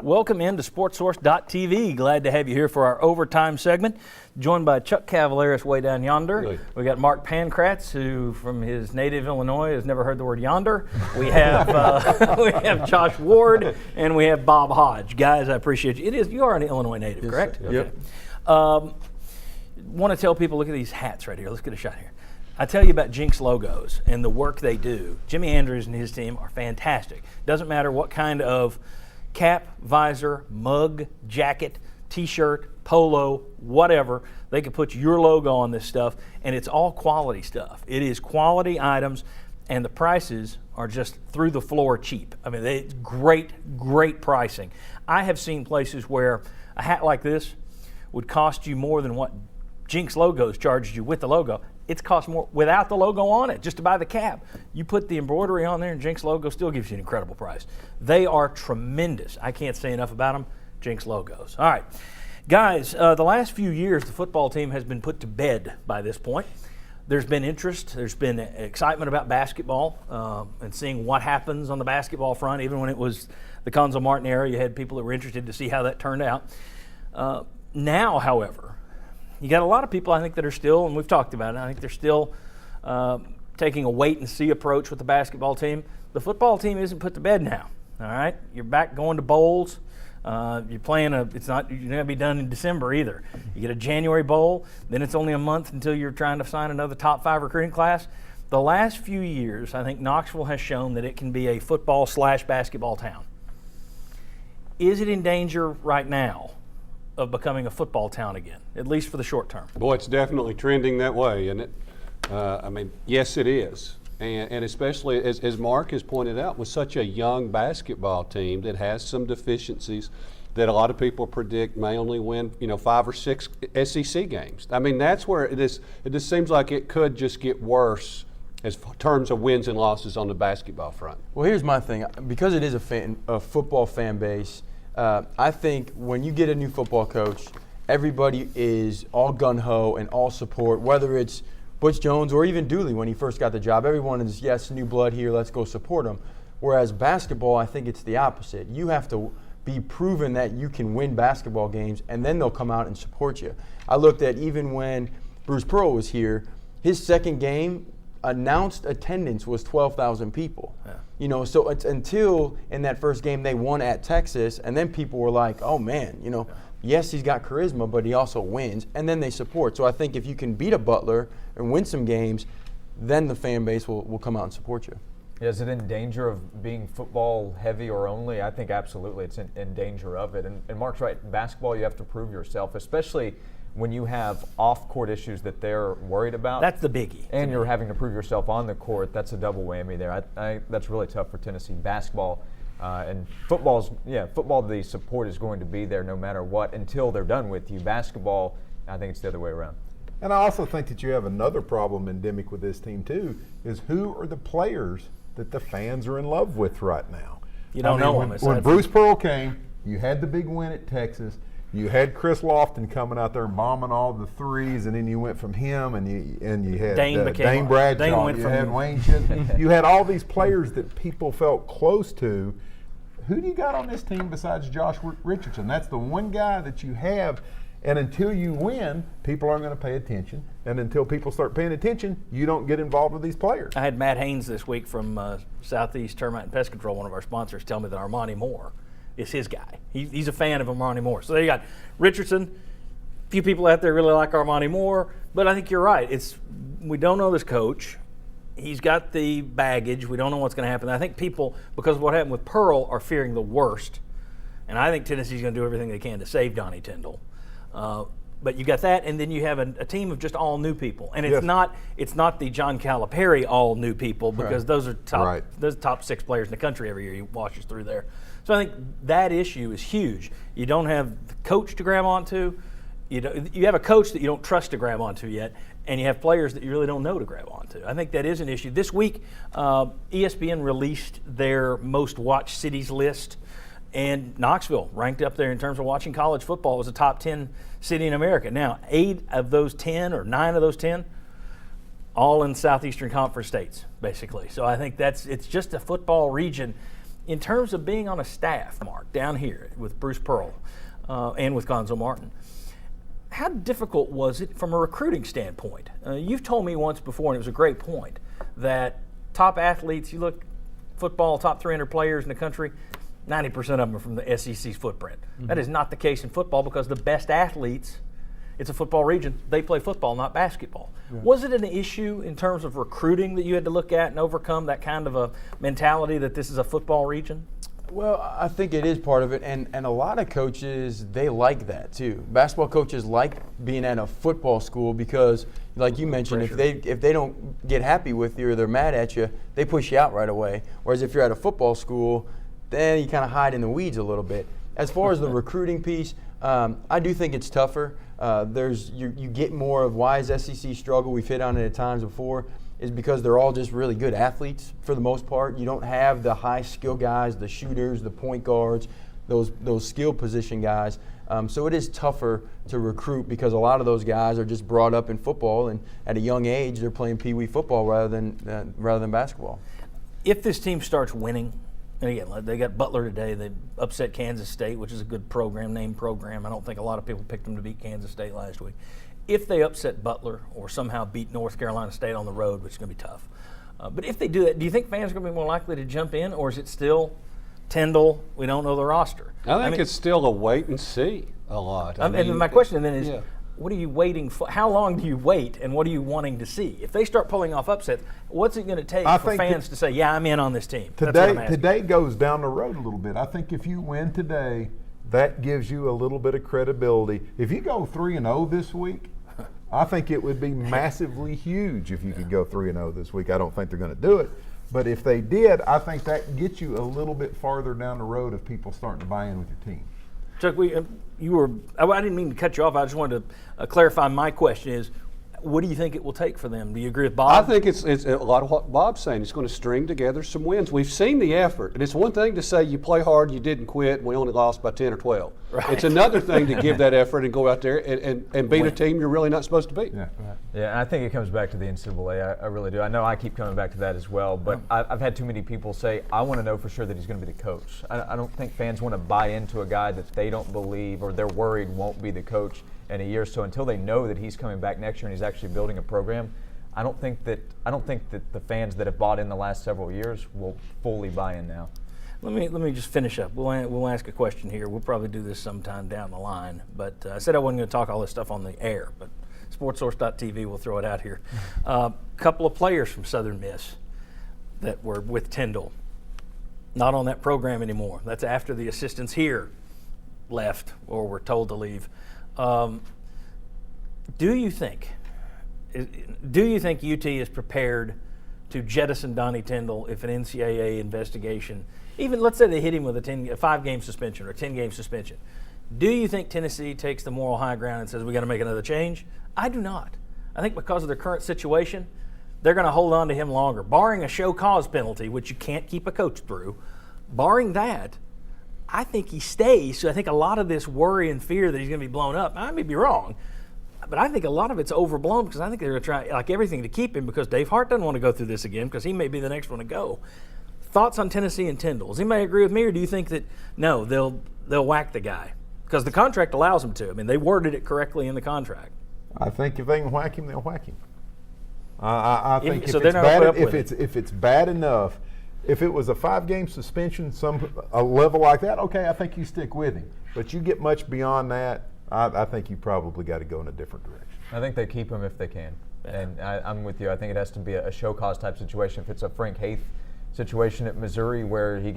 Welcome into SportsSource.tv. Glad to have you here for our overtime segment. Joined by Chuck Cavaleris way down yonder. Really? We got Mark Pankratz, who from his native Illinois has never heard the word yonder. We have we have Josh Ward, and we have Bob Hodge. Guys, I appreciate you. You are an Illinois native, Yes, correct? sir. Yep. Want to tell people, look at these hats right here. Let's get a shot here. I tell you about Jinx Logos and the work they do. Jimmy Andrews and his team are fantastic. Doesn't matter what kind of cap, visor, mug, jacket, t-shirt, polo, whatever, they can put your logo on this stuff, and it's all quality stuff. It is quality items, and the prices are just through the floor cheap. I mean, it's great pricing. I have seen places where a hat like this would cost you more than what Jinx Logos charges you with the logo. It's cost more without the logo on it, just to buy the cap. You put the embroidery on there and Jinx Logo still gives you an incredible price. They are tremendous. I can't say enough about them, Jinx Logos. All right, guys, the last few years the football team has been put to bed by this point. There's been interest, there's been excitement about basketball and seeing what happens on the basketball front. Even when it was the Conzo Martin era, you had people that were interested to see how that turned out. Now, however, you got a lot of people, I think, that are still, and we've talked about it, I think they're still taking a wait-and-see approach with the basketball team. The football team isn't put to bed now, all right? You're back going to bowls. You're playing you're not going to be done in December either. You get a January bowl, then it's only a month until you're trying to sign another top 5 recruiting class. The last few years, I think Knoxville has shown that it can be a football/basketball town. Is it in danger right now of becoming a football town again, at least for the short term? Boy, it's definitely trending that way, and yes, it is. And especially, as Mark has pointed out, with such a young basketball team that has some deficiencies that a lot of people predict may only win, 5 or 6 SEC games. I mean, that's where it just seems like it could just get worse as terms of wins and losses on the basketball front. Well, here's my thing. Because it is a football fan base, I think when you get a new football coach, everybody is all gung-ho and all support, whether it's Butch Jones or even Dooley when he first got the job. Everyone is, yes, new blood here, let's go support him. Whereas basketball, I think it's the opposite. You have to be proven that you can win basketball games, and then they'll come out and support you. I looked at even when Bruce Pearl was here, his second game, announced attendance was 12,000 people. Yeah. So it's until in that first game they won at Texas, and then people were like, oh man, yes, he's got charisma, but he also wins, and then they support. So I think if you can beat a Butler and win some games, then the fan base will come out and support you. Yeah, is it in danger of being football heavy or only? I think absolutely it's in danger of it. And Mark's right, in basketball you have to prove yourself, especially when you have off-court issues that they're worried about. That's the biggie. And you're having to prove yourself on the court. That's a double whammy there. That's really tough for Tennessee. Basketball and football, the support is going to be there no matter what until they're done with you. Basketball, I think it's the other way around. And I also think that you have another problem endemic with this team too, is who are the players that the fans are in love with right now? You don't know them. When Bruce Pearl came, you had the big win at Texas. You had Chris Lofton coming out there and bombing all the threes, and then you went from him, and you had Dane Bradshaw, you had Wayne Chisholm. You had all these players that people felt close to. Who do you got on this team besides Josh Richardson? That's the one guy that you have, and until you win, people aren't going to pay attention, and until people start paying attention, you don't get involved with these players. I had Matt Haynes this week from Southeast Termite and Pest Control, one of our sponsors, tell me that Armani Moore is his guy. He's a fan of Armani Moore. So there you got Richardson. A few people out there really like Armani Moore, but I think you're right. We don't know this coach. He's got the baggage. We don't know what's going to happen. I think people, because of what happened with Pearl, are fearing the worst. And I think Tennessee's going to do everything they can to save Donnie Tyndall. But you got that, and then you have a team of just all new people. And it's not the John Calipari all new people, because those are top 6 players in the country every year he washes through there. So I think that issue is huge. You don't have the coach to grab onto. You have a coach that you don't trust to grab onto yet, and you have players that you really don't know to grab onto. I think that is an issue. This week, ESPN released their most watched cities list, and Knoxville ranked up there in terms of watching college football. It was a top 10 city in America. Now, 8 of those 10 or 9 of those 10, all in Southeastern Conference states, basically. So I think it's just a football region. In terms of being on a staff, Mark, down here with Bruce Pearl and with Gonzo Martin, how difficult was it from a recruiting standpoint? You've told me once before, and it was a great point, that top athletes, you look football, top 300 players in the country, 90% of them are from the SEC's footprint. Mm-hmm. That is not the case in football because the best athletes, it's a football region, they play football, not basketball. Yeah. Was it an issue in terms of recruiting that you had to look at and overcome that kind of a mentality that this is a football region? Well, I think it is part of it, and a lot of coaches, they like that too. Basketball coaches like being at a football school because, like you mentioned, if they don't get happy with you or they're mad at you, they push you out right away. Whereas if you're at a football school, then you kind of hide in the weeds a little bit. As far as the recruiting piece, I do think it's tougher. You get more of why is SEC struggle. We've hit on it at times before. Is because they're all just really good athletes for the most part. You don't have the high skill guys, the shooters, the point guards, those skill position guys. So it is tougher to recruit because a lot of those guys are just brought up in football, and at a young age they're playing pee wee football rather than basketball. If this team starts winning, and again they got Butler today, they upset Kansas State, which is a good program, named program. I don't think a lot of people picked them to beat Kansas State last week. If they upset Butler or somehow beat North Carolina State on the road, which is going to be tough. But if they do that, do you think fans are going to be more likely to jump in, or is it still Tyndall, we don't know the roster? I think it's still a wait and see a lot. And my question then is, what are you waiting for? How long do you wait, and what are you wanting to see? If they start pulling off upsets, what's it going to take for fans to say, yeah, I'm in on this team? Today goes down the road a little bit. I think if you win today, that gives you a little bit of credibility. If you go 3-0 this week, I think it would be massively huge if you could go 3-0 this week. I don't think they're going to do it. But if they did, I think that gets you a little bit farther down the road of people starting to buy in with your team. Chuck, I didn't mean to cut you off. I just wanted to clarify my question is, what do you think it will take for them? Do you agree with Bob? I think it's a lot of what Bob's saying. It's going to string together some wins. We've seen the effort. And it's one thing to say you play hard, you didn't quit, and we only lost by 10 or 12. Right. It's another thing to give that effort and go out there and beat a team you're really not supposed to beat. Yeah, and I think it comes back to the NCAA. I really do. I know I keep coming back to that as well, but I've had too many people say, I want to know for sure that he's going to be the coach. I don't think fans want to buy into a guy that they don't believe or they're worried won't be the coach in a year or so. Until they know that he's coming back next year and he's actually building a program, I don't think that the fans that have bought in the last several years will fully buy in now. Let me just finish up. We'll ask a question here. We'll probably do this sometime down the line. But I said I wasn't going to talk all this stuff on the air, but SportsSource.tv will throw it out here. A couple of players from Southern Miss that were with Tyndall, not on that program anymore. That's after the assistants here left or were told to leave. Do you think UT is prepared to jettison Donnie Tyndall if an NCAA investigation, even let's say they hit him with a 5-game suspension or a 10-game suspension? Do you think Tennessee takes the moral high ground and says we got to make another change? I do not. I think because of their current situation, they're going to hold on to him longer, barring a show cause penalty, which you can't keep a coach through. Barring that, I think he stays. So I think a lot of this worry and fear that he's going to be blown up, I may be wrong, but I think a lot of it's overblown because I think they're going to try like everything to keep him because Dave Hart doesn't want to go through this again because he may be the next one to go. Thoughts on Tennessee and Tyndall? Does anybody agree with me, or do you think that no, they'll whack the guy because the contract allows them to? I mean, they worded it correctly in the contract. I think if they can whack him, they'll whack him. I think if it's bad enough. If it was a 5-game suspension, a level like that, okay, I think you stick with him. But you get much beyond that, I think you probably got to go in a different direction. I think they keep him if they can. And I'm with you. I think it has to be a show cause type situation. If it's a Frank Haith situation at Missouri where he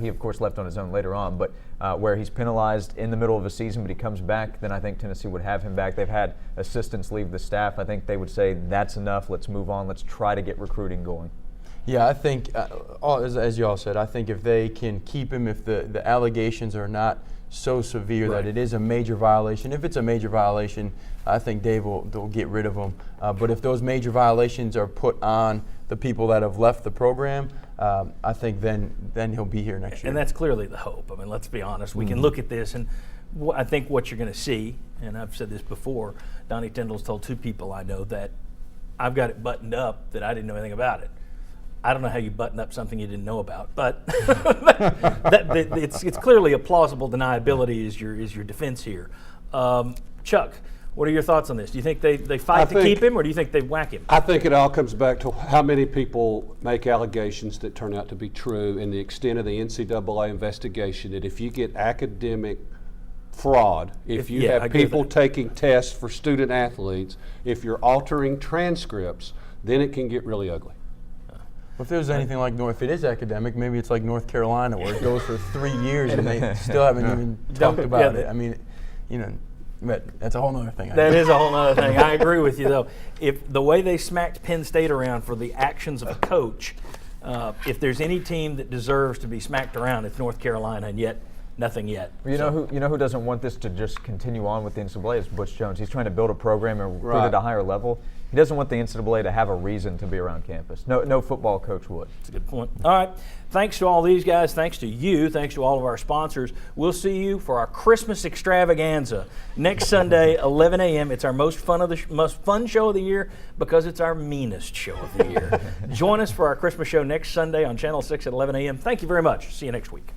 of course left on his own later on, but where he's penalized in the middle of a season but he comes back, then I think Tennessee would have him back. They've had assistants leave the staff. I think they would say that's enough. Let's move on. Let's try to get recruiting going. Yeah, I think, as you all said, I think if they can keep him, if the allegations are not so severe that it is a major violation. If it's a major violation, I think Dave will get rid of him. But if those major violations are put on the people that have left the program, I think then he'll be here next year. And that's clearly the hope. I mean, let's be honest. We can look at this, and I think what you're going to see, and I've said this before, Donnie Tyndall's told 2 people I know that I've got it buttoned up that I didn't know anything about it. I don't know how you button up something you didn't know about, but it's clearly a plausible deniability is your defense here. Chuck, what are your thoughts on this? Do you think they fight to keep him, or do you think they whack him? I think it all comes back to how many people make allegations that turn out to be true, and the extent of the NCAA investigation. That if you get academic fraud, if you have people taking tests for student athletes, if you're altering transcripts, then it can get really ugly. Well, if there's anything like if it is academic, maybe it's like North Carolina where it goes for 3 years and they still haven't even talked about it. I mean, but that's a whole other thing. That is a whole other thing. I agree with you, though. If the way they smacked Penn State around for the actions of a coach, if there's any team that deserves to be smacked around, it's North Carolina, and yet nothing yet. You know who doesn't want this to just continue on with the NCAA is Butch Jones. He's trying to build a program and recruit at a higher level. He doesn't want the NCAA to have a reason to be around campus. No football coach would. That's a good point. All right. Thanks to all these guys. Thanks to you. Thanks to all of our sponsors. We'll see you for our Christmas extravaganza next Sunday, 11 a.m. It's our most fun show of the year because it's our meanest show of the year. Join us for our Christmas show next Sunday on Channel 6 at 11 a.m. Thank you very much. See you next week.